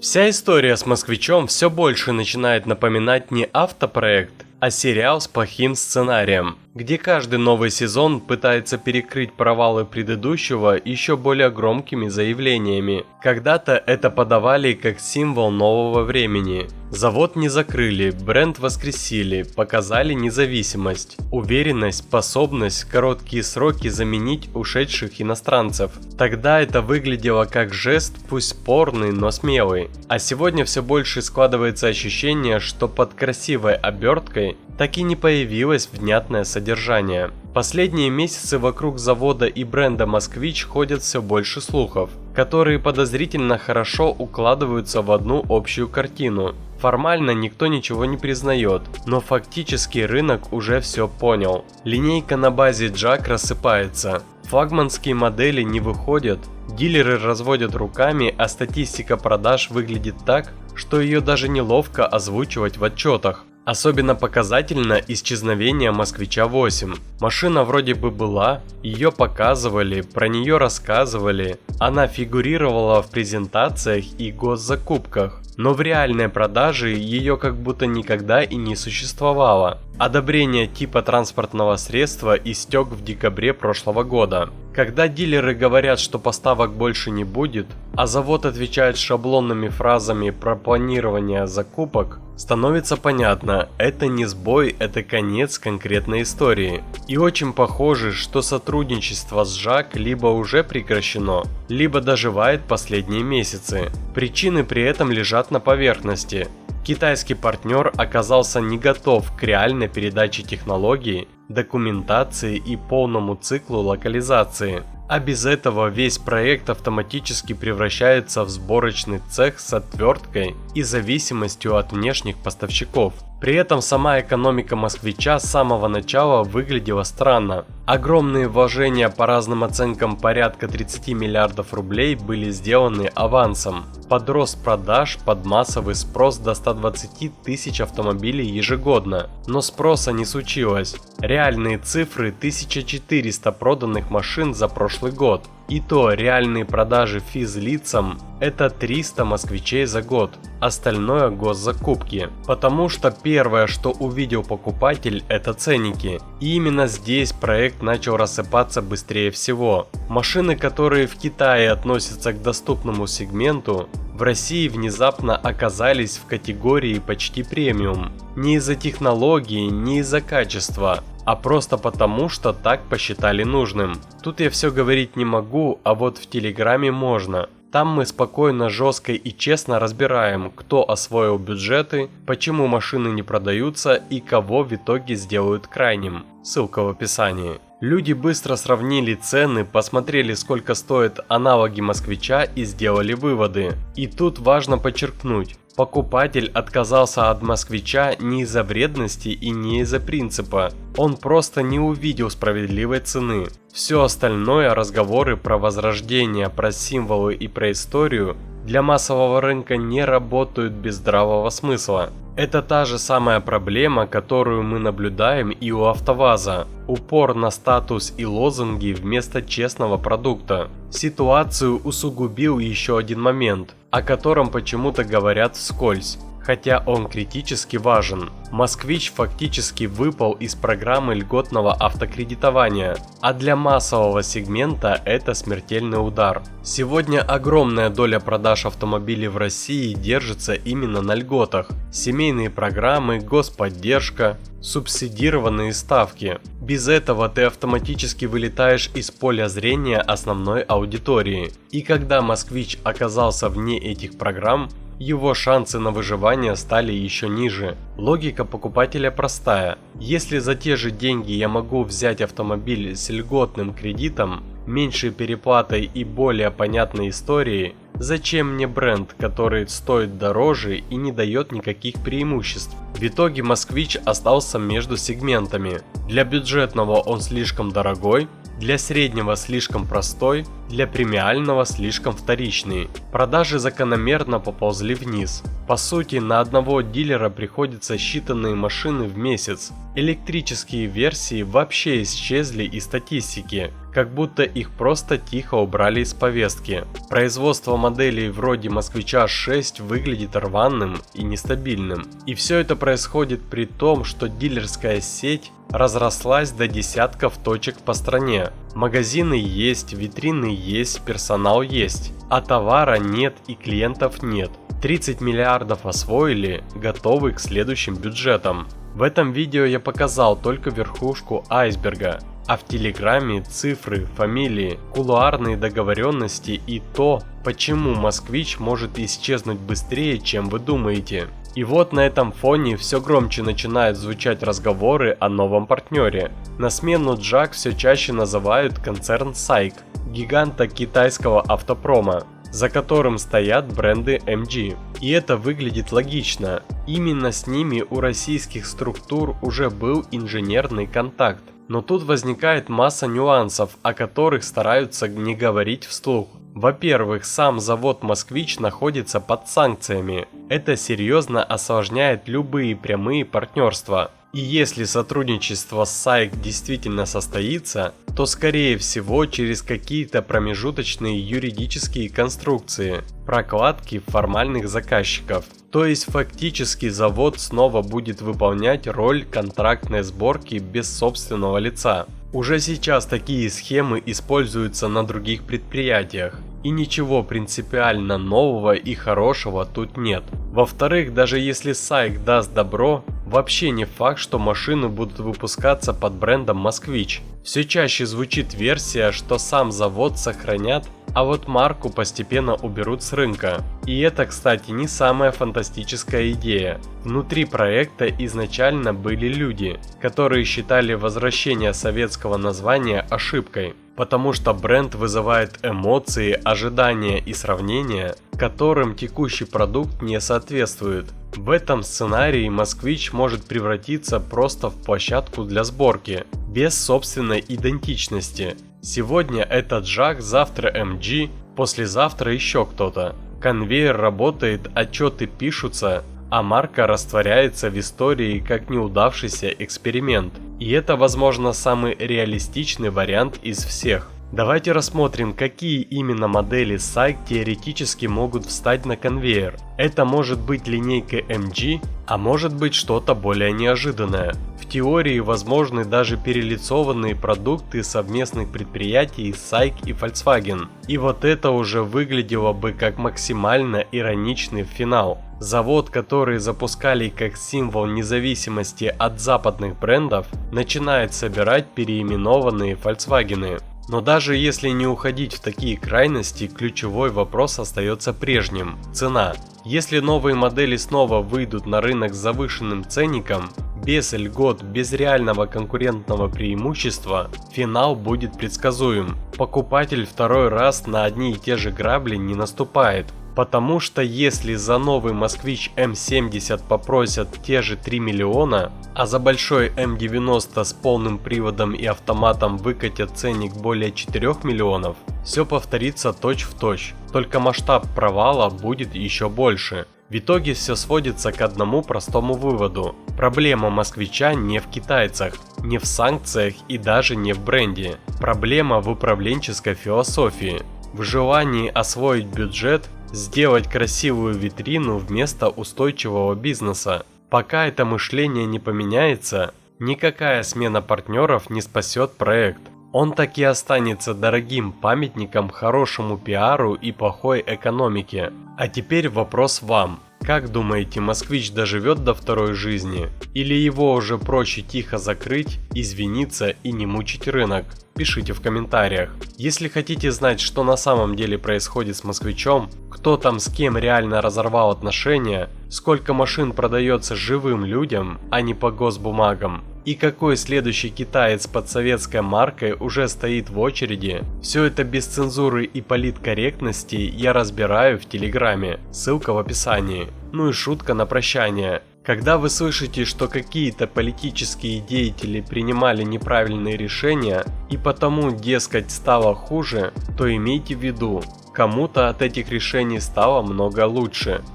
Вся история с «Москвичом» все больше начинает напоминать не автопроект, а сериал с плохим сценарием, где каждый новый сезон пытается перекрыть провалы предыдущего еще более громкими заявлениями. Когда-то это подавали как символ нового времени. Завод не закрыли, бренд воскресили, показали независимость, уверенность, способность в короткие сроки заменить ушедших иностранцев. Тогда это выглядело как жест, пусть спорный, но смелый. А сегодня все больше складывается ощущение, что под красивой оберткой так и не появилось внятное содержание. Последние месяцы вокруг завода и бренда «Москвич» ходят все больше слухов, которые подозрительно хорошо укладываются в одну общую картину. Формально никто ничего не признает, но фактически рынок уже все понял. Линейка на базе Джак рассыпается, флагманские модели не выходят, дилеры разводят руками, а статистика продаж выглядит так, что ее даже неловко озвучивать в отчетах. Особенно показательно исчезновение Москвича 8. Машина вроде бы была, ее показывали, про нее рассказывали, она фигурировала в презентациях и госзакупках, но в реальной продаже ее как будто никогда и не существовало. Одобрение типа транспортного средства истек в декабре прошлого года. Когда дилеры говорят, что поставок больше не будет, а завод отвечает шаблонными фразами про планирование закупок, становится понятно, это не сбой, это конец конкретной истории. И очень похоже, что сотрудничество с ЖАК либо уже прекращено, либо доживает последние месяцы. Причины при этом лежат на поверхности. Китайский партнер оказался не готов к реальной передаче технологии, документации и полному циклу локализации. А без этого весь проект автоматически превращается в сборочный цех с отверткой и зависимостью от внешних поставщиков. При этом сама экономика «Москвича» с самого начала выглядела странно. Огромные вложения, по разным оценкам порядка 30 миллиардов рублей, были сделаны авансом. Под рост продаж, под массовый спрос до 120 тысяч автомобилей ежегодно. Но спроса не случилось. Реальные цифры: 1400 проданных машин за прошлый год. И то реальные продажи физлицам – это 300 москвичей за год, остальное госзакупки. Потому что первое, что увидел покупатель – это ценники. И именно здесь проект начал рассыпаться быстрее всего. Машины, которые в Китае относятся к доступному сегменту, в России внезапно оказались в категории почти премиум. Не из-за технологии, не из-за качества, а просто потому, что так посчитали нужным. Тут я все говорить не могу, а вот в Телеграме можно. Там мы спокойно, жестко и честно разбираем, кто освоил бюджеты, почему машины не продаются и кого в итоге сделают крайним. Ссылка в описании. Люди быстро сравнили цены, посмотрели, сколько стоят аналоги «Москвича» и сделали выводы. И тут важно подчеркнуть. Покупатель отказался от «Москвича» не из-за вредности и не из-за принципа. Он просто не увидел справедливой цены. Все остальное, разговоры про возрождение, про символы и про историю, для массового рынка не работают без здравого смысла. Это та же самая проблема, которую мы наблюдаем и у АвтоВАЗа. Упор на статус и лозунги вместо честного продукта. Ситуацию усугубил еще один момент, о котором почему-то говорят вскользь, хотя он критически важен. «Москвич» фактически выпал из программы льготного автокредитования, а для массового сегмента это смертельный удар. Сегодня огромная доля продаж автомобилей в России держится именно на льготах. Семейные программы, господдержка, субсидированные ставки. Без этого ты автоматически вылетаешь из поля зрения основной аудитории. И когда «Москвич» оказался вне этих программ, его шансы на выживание стали еще ниже. Логика покупателя простая. Если за те же деньги я могу взять автомобиль с льготным кредитом, меньшей переплатой и более понятной историей, зачем мне бренд, который стоит дороже и не дает никаких преимуществ? В итоге «Москвич» остался между сегментами. Для бюджетного он слишком дорогой, для среднего слишком простой, для премиального слишком вторичный. Продажи закономерно поползли вниз. По сути, на одного дилера приходится считанные машины в месяц. Электрические версии вообще исчезли из статистики, как будто их просто тихо убрали из повестки. Производство моделей вроде Москвича 6 выглядит рваным и нестабильным. И все это происходит при том, что дилерская сеть разрослась до десятков точек по стране. Магазины есть, витрины есть, персонал есть, а товара нет и клиентов нет. 30 миллиардов освоили, готовы к следующим бюджетам. В этом видео я показал только верхушку айсберга, а в Телеграме цифры, фамилии, кулуарные договоренности и то, почему Москвич может исчезнуть быстрее, чем вы думаете. И вот на этом фоне все громче начинают звучать разговоры о новом партнере. На смену Джак все чаще называют концерн SAIC, гиганта китайского автопрома, за которым стоят бренды MG. И это выглядит логично. Именно с ними у российских структур уже был инженерный контакт. Но тут возникает масса нюансов, о которых стараются не говорить вслух. Во-первых, сам завод «Москвич» находится под санкциями. Это серьезно осложняет любые прямые партнерства. И если сотрудничество с SAIC действительно состоится, то скорее всего через какие-то промежуточные юридические конструкции, прокладки формальных заказчиков. То есть фактически завод снова будет выполнять роль контрактной сборки без собственного лица. Уже сейчас такие схемы используются на других предприятиях, и ничего принципиально нового и хорошего тут нет. Во-вторых, даже если SAIC даст добро, вообще не факт, что машины будут выпускаться под брендом «Москвич». Все чаще звучит версия, что сам завод сохранят, а вот марку постепенно уберут с рынка. И это, кстати, не самая фантастическая идея. Внутри проекта изначально были люди, которые считали возвращение советского названия ошибкой, потому что бренд вызывает эмоции, ожидания и сравнения, которым текущий продукт не соответствует. В этом сценарии «Москвич» может превратиться просто в площадку для сборки, без собственной идентичности. Сегодня это Джак, завтра MG, послезавтра еще кто-то. Конвейер работает, отчеты пишутся, а марка растворяется в истории как неудавшийся эксперимент. И это, возможно, самый реалистичный вариант из всех. Давайте рассмотрим, какие именно модели SAIC теоретически могут встать на конвейер. Это может быть линейка MG, а может быть что-то более неожиданное. В теории возможны даже перелицованные продукты совместных предприятий SAIC и Volkswagen. И вот это уже выглядело бы как максимально ироничный финал. Завод, который запускали как символ независимости от западных брендов, начинает собирать переименованные Volkswagen. Но даже если не уходить в такие крайности, ключевой вопрос остается прежним – цена. Если новые модели снова выйдут на рынок с завышенным ценником, без льгот, без реального конкурентного преимущества, финал будет предсказуем. Покупатель второй раз на одни и те же грабли не наступает. Потому что если за новый Москвич М70 попросят те же 3 миллиона, а за большой М90 с полным приводом и автоматом выкатят ценник более 4 миллионов, все повторится точь-в-точь, только масштаб провала будет еще больше. В итоге все сводится к одному простому выводу. Проблема Москвича не в китайцах, не в санкциях и даже не в бренде. Проблема в управленческой философии, в желании освоить бюджет, сделать красивую витрину вместо устойчивого бизнеса. Пока это мышление не поменяется, никакая смена партнеров не спасет проект. Он так и останется дорогим памятником хорошему пиару и плохой экономике. А теперь вопрос вам. Как думаете, Москвич доживет до второй жизни? Или его уже проще тихо закрыть, извиниться и не мучить рынок? Пишите в комментариях. Если хотите знать, что на самом деле происходит с Москвичом, кто там с кем реально разорвал отношения, сколько машин продается живым людям, а не по госбумагам, и какой следующий китаец под советской маркой уже стоит в очереди, все это без цензуры и политкорректности я разбираю в Телеграме, ссылка в описании. Ну и шутка на прощание. Когда вы слышите, что какие-то политические деятели принимали неправильные решения и потому, дескать, стало хуже, то имейте в виду, кому-то от этих решений стало много лучше.